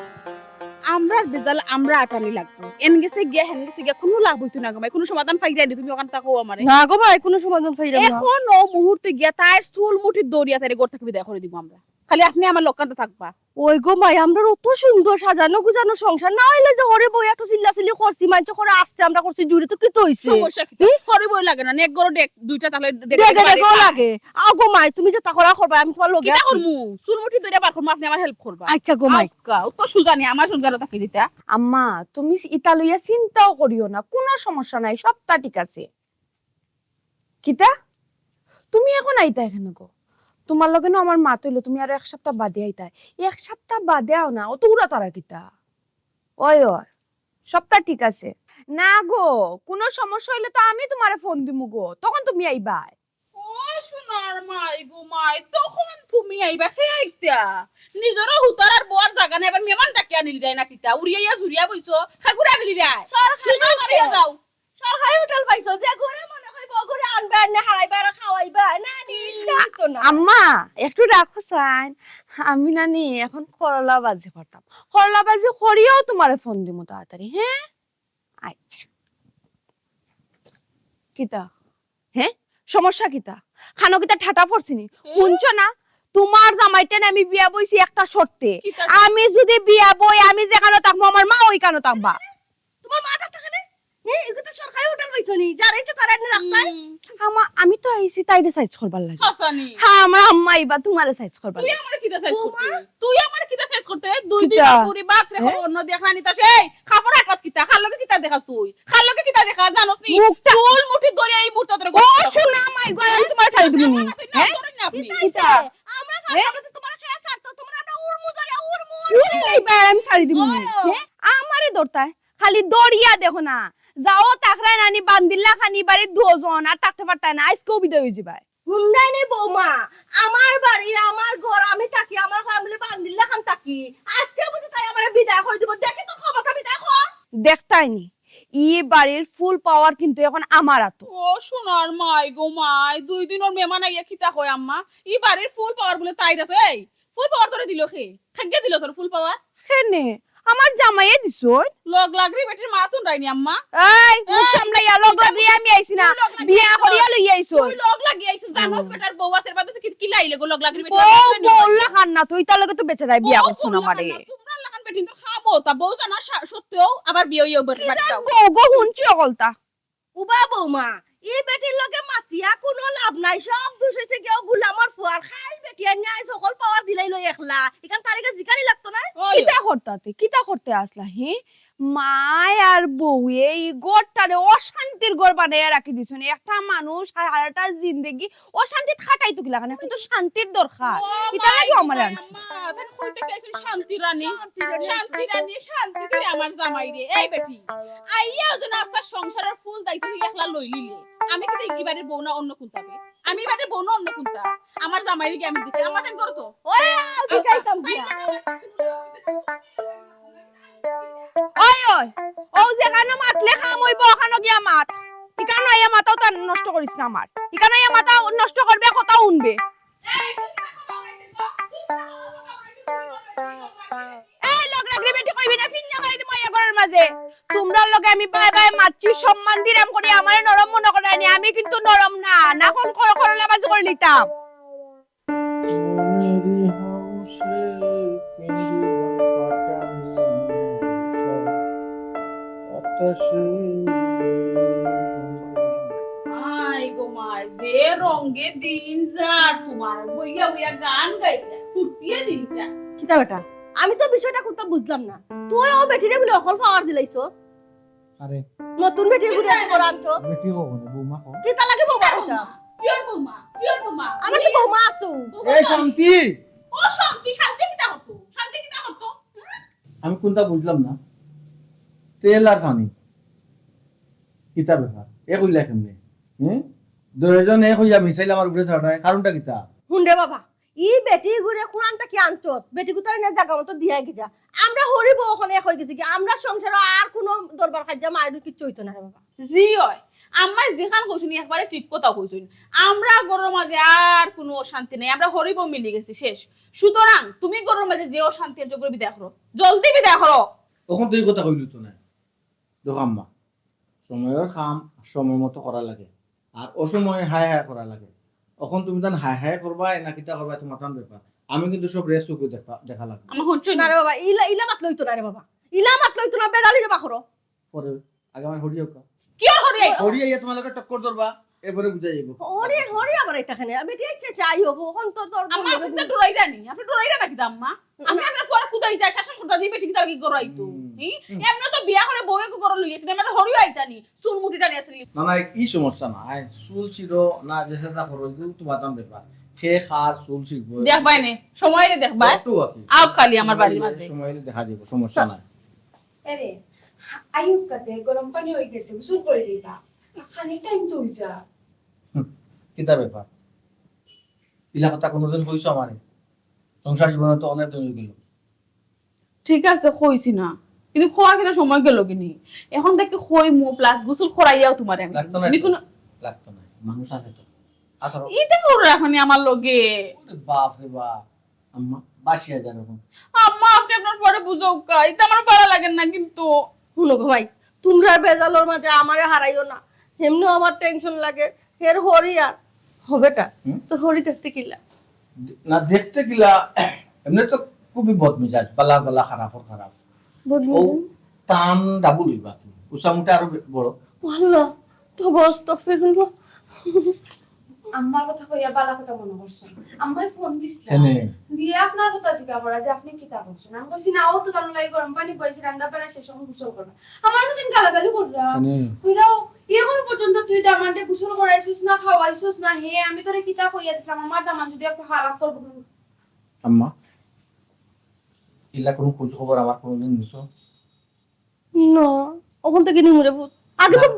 আমরা বেজাল আমরা আটানি লাগবো এন গেছে গিয়া হেন গেছে গিয়া কোনো লাভ হইতো না গো ভাই কোনো সমাধান পাই যাই তুমি ওখান তাকো আমারে না গো ভাই কোনো সমাধান পাইলাম না এখন ও মুহূর্তে গিয়া তার চুল মুঠি দড়িয়া তারে গোর থেকে বিদায় করে দিব আমরা খালি আপনি আমার লোকান্ত থাকবা ওই গো ভাই আমরা অত সুন্দর সাজানো গুজানো সংসার না হইলে যে ওরে বই একটু চিল্লাচিল্লি করছি মানছে করে আসতে আমরা করছি জুড়ে তো কি তো হইছে সমস্যা কি হরি বই লাগে না এক গরো ডেক দুইটা তাহলে দেখে দেখো লাগে আগো মাই তুমি যে তাকরা করবা আমি তোমার লগে কিটা আছি। করমু চুল মুঠি দড়িয়া বার করমু আপনি আমার হেল্প করবা আচ্ছা গো মাই তো সুজানি আমার সুজানো তাকে দিতা আম্মা তুমি ইটা লইয়া চিন্তাও করিও না কোনো সমস্যা নাই সবটা ঠিক আছে কিতা তুমি এখন আইতা এখানে গো তোমার লগে না আমার মা তৈল তুমি আরো এক সপ্তাহ বাদে আইতা এক সপ্তাহ বাদে আও না অত উড়া তারা কিতা ওই সপ্তাহ ঠিক আছে না গো কোনো সমস্যা হইলে তো আমি তোমারে ফোন দিমু গো তখন তুমি আইবা ও সোনার মাই গো মাই তখন তুমি আইবা খেয়ে আইতা নিজেরও হুতার আর বর জাগা নাই এবার মেমান ডাকি আনিলি যায় না কিতা উড়িয়া ঝুরিয়া বইছো খাগুরা গলি যায় সুযোগ মারিয়া যাও সরকারি হোটেল পাইছো যে ঘরে মনে হয় বগরে আনবে আর না হারাইবা আর খাওয়াইবা না নি তো না আম্মা একটু রাখো সাইন আমি নানি এখন করলা বাজে পারতাম করলা বাজে করিও তোমারে ফোন দিমু তাড়াতাড়ি হ্যাঁ আচ্ছা কিতা হ্যাঁ সমস্যা কিতা খানো কিতা ঠাটা পড়ছিনি শুনছো না তোমার জামাইটা না আমি বিয়া বইছি একটা শর্তে কিতা আমি যদি বিয়া বই আমি যেখানে থাকবো আমার মা ওইখানে থাকবা তোমার মাথা থাকে না এগুলো তো সরকারি হোটেল পাইছো নি যারা ইচ্ছে তারা এনে রাস্তায় আমি তো আইছি তাইরে সাইজ করবার লাগে হাসানি হ্যাঁ আমার আম্মা আইবা তোমারে সাইজ করবার তুই লাগে আমার কিটা সাইজ করতে তুই আমার কিটা সাইজ করতে দুই দিন কিতা? পুরি বাপ রেখো অন্য দেখা নিতা সেই খাফর আকাত কিতা খাল লগে কিতা দেখাস তুই খাল লগে কিতা দেখা জানোস নি মুখটা চুল মুঠি ধরে এই মুহূর্তে তোরে ও শোনা মাই গো আমি তোমার সাইজ দিবি হ্যাঁ আপনি কিতা আমরা সাথে তোমার খেয়া ছাড়তো তোমরা আমরা উড়মু ধরে উড়মু এইবার আমি শাড়ি দিব হ্যাঁ আমারে দরতায় খালি দড়িয়া দেখো না যাও তাকরা নানি বান্দিল্লা খানি বাড়ি দুজন আর থাকতে পারতায় না আজকেও বিদায় হয়ে যাবে হুন্ডাই নেই বৌমা আমার বাড়ি আমার ঘর আমি থাকি আমার ফ্যামিলি বান্দিল্লা খান থাকি আজকে বুঝি তাই আমার বিদায় করে দিব দেখি তো ক্ষমতা বিদায় কর দেখতাইনি ই বাড়ির ফুল পাওয়ার কিন্তু এখন আমার হাতে ও সোনার মাই গো মাই দুই দিন ওর মেহমান আইয়া কিতা কয় আম্মা ই বাড়ির ফুল পাওয়ার বলে তাই রে এই ফুল পাওয়ার তোরে দিল খে খাগে দিল তোর ফুল পাওয়ার সেনে আমার জামাইয়ে দিছো লগ লাগরি বেটির মা তুন রাইনি আম্মা এই মুখ সামলাইয়া লগ লাগিয়ে আমি আইছি না বিয়া করিয়া লই আইছো তুই লগ লাগি আইছিস জানোস বেটার বউ আছে বাদ তুই কি লাইলে গো লগ লাগরি বেটি বললা খান না তুই তার লগে তো বেচারাই বিয়া করছ না আমারে তোমরা লাগান বেটি তো খাবো তা বউ জানা সত্যিও আবার বিয়ে হইও বাচ্চাও বউ গো হুনছি অকলতা উবা বৌমা এই বেটির লগে মাতিয়া কোনো লাভ নাই সব দোষ হইছে কেউ গুলামর ফুয়ার খাই বেটিয়া নিয়ে সকল পাওয়ার দিলাই লই একলা এখান তারিখে জিকারি লাগতো না কিতা করতে আসলা হি মায় আর বউ এই গোটারে অশান্তির ঘর বানাইয়া রাখি দিছনে একটা মানুষ সারাটা জিন্দেগি অশান্তি খাটাই তো কি লাগান একটু তো শান্তির দরকার এটা লাগে আমার শান্তি রানী শান্তি করে আমার জামাই রে এই বেটি আইয়া যেন আস্তা সংসারের ফুল দায়িত্ব তুই একলা লই লিলে আমি কি এইবারে বউ না অন্য কোনটাবে আমি এবারে বউ না অন্য কোনটা আমার জামাই রে আমি জিতে আমার দেন করো তো ওই জিকাইতাম দিয়া ওই ওই ও যেখানে মাতলে খাম হইব ওখানে গিয়া মাত ইকানো আইয়া মাথাও তা নষ্ট করিস না আমার ইকানো আইয়া মাথা নষ্ট করবে কথা শুনবে এই লোক লাগলে বেটি কইবি না ফিন্না মারি দি মাইয়া ঘরের মাঝে তোমরা লগে আমি বাই বাই মাতছি সম্মান দিরাম করি আমারে নরম মনে করে নি আমি কিন্তু নরম না না কোন করলে বাজ করে নিতাম আই গো মাই যে রঙে দিন যার তোমার বইয়া বইয়া গান গাইলা ফুটিয়ে দিনটা কিতা বেটা আমি তো বিষয়টা কোনটা বুঝলাম না তুই ও বেটিরে বলে অকল পাওয়ার দিলাইছস আরে নতুন বেটি ঘুরে করে আনছস বেটি কব না বৌমা কো কিতা লাগে বৌমা কথা পিওর বৌমা আমার তো বৌমা আছো এই শান্তি ও শান্তি শান্তি কিটা হতো শান্তি কিটা হতো আমি কোনটা বুঝলাম না তেল আর পানি কিতা ব্যাপার এ কইলা কেমনে দুইজন এ কইয়া মিসাইল আমার উপরে ছড়ায় কারণটা কিতা হুন্ডে বাবা ই বেটি ঘুরে কোরআনটা কি আনছস বেটি গুতার না জায়গা মতো দিয়া গিয়া আমরা হরিব ওখানে এক হই গেছি কি আমরা সংসার আর কোনো দরবার খাজ্জা মায়ের কিচ্ছু হইতো না রে বাবা জি হয় আম্মা যেখান কইছুনি একবারে ঠিক কথা কইছুন আমরা গরর মাঝে আর কোনো অশান্তি নাই আমরা হরিব মিলে গেছি শেষ সুতরাং তুমি গরর মাঝে যে অশান্তি যোগ বিদায় করো জলদি বিদায় করো তখন তুই কথা কইলি তো না দেখো আম্মা সময়ের কাম সময় মতো করা লাগে আর অসময়ে হায় হায় করা লাগে এখন তুমি তান হায় হায় করবা না কিতা করবা তোমার তান ব্যাপার আমি কিন্তু সব রেস চুকু দেখা লাগে আমার হচ্ছে না রে বাবা ইলা মাত লইতো না রে বাবা ইলা মাত লইতো না বেড়ালি রে বাখরো পরে আগে আমার হরিয়া কি হরি হরিয়া তোমার লগে টক্কর ধরবা এরপরে বুঝাই যাবো হরি আবার এইখানে আমি ঠিক চাই হোক এখন তোর আম্মা আপনি ডরাইরা নি আপনি ডরাইরা নাকি আম্মা আমি আপনার পরে কুদাই যায় শাসন কুদা দিবে ঠিক তার কি গরাইতো এমন তো বিয়া করে বউকে কো গর লইয়েছে আমি তো হরিও আইতানি চুল মুঠিটা নিয়ে আসলি না না কি সমস্যা না আয় চুল ছিল না যেসে তা করো কিন্তু তোমার তান ব্যাপার খে খার চুল শিখবো দেখবাই নে সময় রে দেখবাই আও খালি আমার বাড়ির মাঝে সময় দেখা দিব সমস্যা নাই আরে আয়ুব কাতে গরম পানি হয়ে গেছে গোসল করে দিতা খানিক টাইম তো হইছে কিতা ব্যাপার ইলা কথা কোনোদিন কইছো আমারে সংসার জীবনে তো অনেক দিন হয়ে গেল ঠিক আছে কইছি না কিন্তু খোয়ার কিন্তু সময় গেল কিনি এখন থেকে খই মু প্লাস গোসল খরাইয়াও তোমারে আমি লাগতো না তুমি কোন লাগতো না মানুষ আছে তো আথর এটা করো এখন আমার লগে বাপ রে বাপ আম্মা 82,000 এখন আম্মা আপনি আপনার পরে বুঝাও কা এটা আমার ভালো লাগে না কিন্তু শুনো গো ভাই তোমরা বেজালোর মাঝে আমারে হারাইও না এমনি আমার টেনশন লাগে এর হরি আর হবেটা তো হরি দেখতে কিলা না দেখতে গিলা এমনি তো খুবই বদমেজাজ বালা বালা খারাপ ও টান ডাবল হইবা উসামুটা আরো বড় আল্লাহ তো বস্ত ফিরলো আম্মার কথা কইয়া বালা কথা মনে করছো আম্মাই ফোন দিছিল এনে দিয়ে আপনার কথা জিজ্ঞাসা করা যে আপনি কি তা করছেন আমি কইছি না ও তো তার লাগি গরম পানি বইছে রান্না বেলা শেষ হন গোসল করা আমার নতুন গালাগালি করলা এনে কইরাও এখন পর্যন্ত তুই দামানতে গোসল করাইছিস না খাওয়াইছিস না হে আমি তোরে কিতা কইয়া দিছিলাম আমার দামান যদি একটু হারাপ করব আম্মা ইলা কোনো খোঁজ খবর আমার কোনোদিন নিছো না ওখান থেকে নিমুরে ভূত আগে তো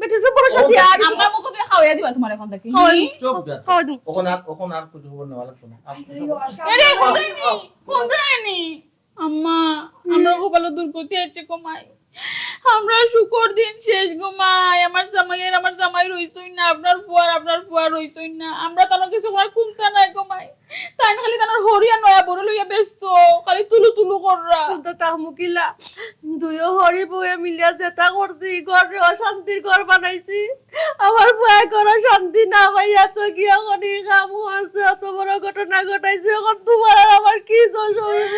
বেটির বড় সাথে আর আম্মা মুখ দিয়ে খাওয়াইয়া দিবা তোমার এখন থেকে চুপ যা খাওয়া দিন ওখন আর খোঁজ খবর নেওয়া লাগতো না আরে কোন রানি আম্মা আমরা গোপাল দুর্গতি আছে কমাই আমরা শুকর দিন শেষ গোমাই আমার জামাই রইছই না আপনার ফুয়ার রইছই না আমরা তানো কিছু আমার কুমতা নাই কমাই তাই না খালি তার হরিয়া নয়া বড় লইয়া ব্যস্ত খালি তুলু তুলু কররা তো তাহমুকিলা দুইও হরি বউয়ে মিলিয়া যেটা করছি ঘরে অশান্তির ঘর বানাইছি আমার ভয় করো শান্তি না ভাইয়া তো কি এখন কাম করছে অত বড় ঘটনা ঘটাইছে এখন তোমার আর আমার কি দোষ হইব